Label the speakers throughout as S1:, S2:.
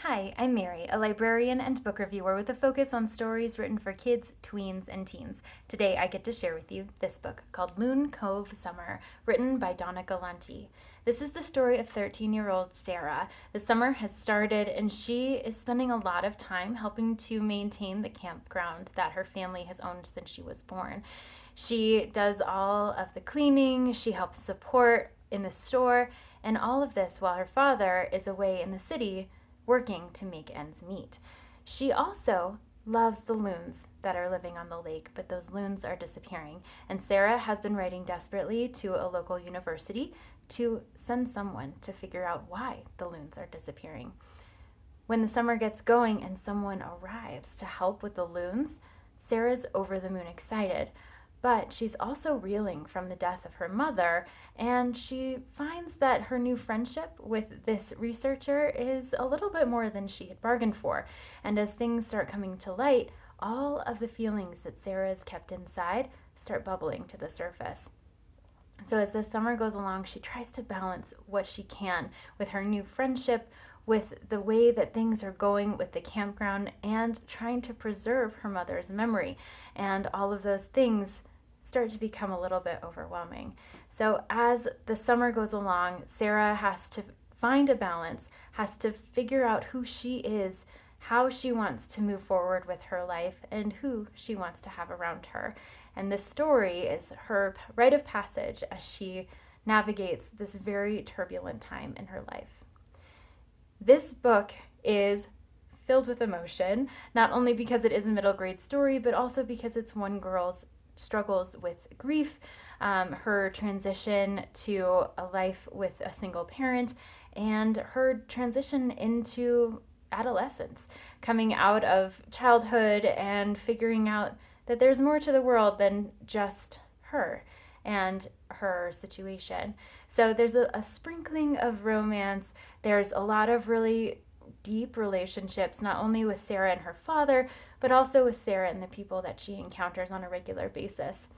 S1: Hi, I'm Mary, a librarian and book reviewer with a focus on stories written for kids, tweens, and teens. Today I get to share with you this book called Loon, Cove, Summer, written by Donna Galanti. This is the story of 13-year-old Sarah. The summer has started and she is spending a lot of time helping to maintain the campground that her family has owned since she was born. She does all of the cleaning, she helps support in the store, and all of this while her father is away in the city working to make ends meet. She also loves the loons that are living on the lake, but those loons are disappearing. And Sarah has been writing desperately to a local university to send someone to figure out why the loons are disappearing. When the summer gets going and someone arrives to help with the loons, Sarah's over the moon excited. But she's also reeling from the death of her mother, and she finds that her new friendship with this researcher is a little bit more than she had bargained for. And as things start coming to light, all of the feelings that Sarah has kept inside start bubbling to the surface. So as the summer goes along, she tries to balance what she can with her new friendship, with the way that things are going with the campground, and trying to preserve her mother's memory. And all of those things start to become a little bit overwhelming. So as the summer goes along, Sarah has to find a balance, has to figure out who she is, how she wants to move forward with her life, and who she wants to have around her. And this story is her rite of passage as she navigates this very turbulent time in her life. This book is filled with emotion, not only because it is a middle grade story, but also because it's one girl's struggles with grief, her transition to a life with a single parent, and her transition into adolescence, coming out of childhood and figuring out that there's more to the world than just her and her situation. So there's a sprinkling of romance. There's a lot of really deep relationships, not only with Sarah and her father, but also with Sarah and the people that she encounters on a regular basis.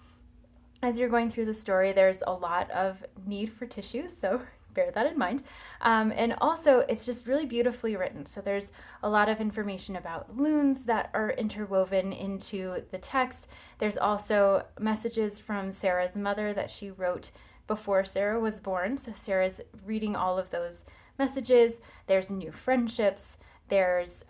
S1: As you're going through the story, there's a lot of need for tissues, so bear that in mind. And also, it's just really beautifully written. So there's a lot of information about loons that are interwoven into the text. There's also messages from Sarah's mother that she wrote before Sarah was born. So Sarah's reading all of those messages. There's new friendships. There's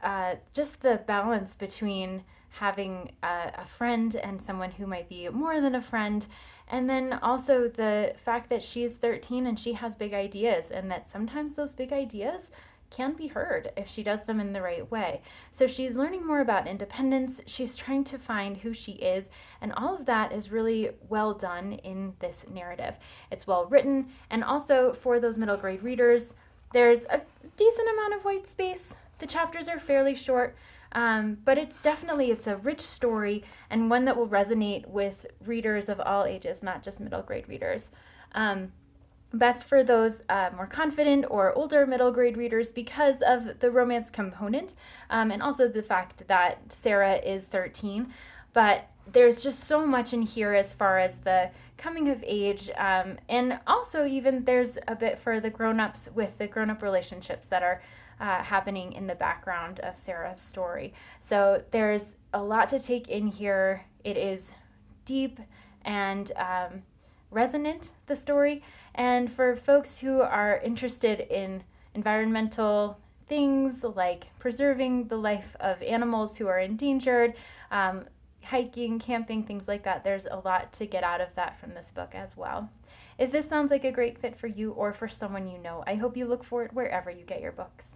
S1: just the balance between having a friend and someone who might be more than a friend. And then also the fact that she's 13 and she has big ideas, and that sometimes those big ideas can be heard if she does them in the right way. So she's learning more about independence. She's trying to find who she is, and all of that is really well done in this narrative. It's well written, and also for those middle grade readers, there's a decent amount of white space. The chapters are fairly short, but it's a rich story, and one that will resonate with readers of all ages, not just middle grade readers. Best for those more confident or older middle grade readers because of the romance component, and also the fact that Sarah is 13. But there's just so much in here as far as the coming of age, and also even there's a bit for the grown-ups with the grown-up relationships that are happening in the background of Sarah's story. So there's a lot to take in here. It is deep and resonant, the story. And for folks who are interested in environmental things like preserving the life of animals who are endangered, hiking, camping, things like that, there's a lot to get out of that from this book as well. If this sounds like a great fit for you or for someone you know, I hope you look for it wherever you get your books.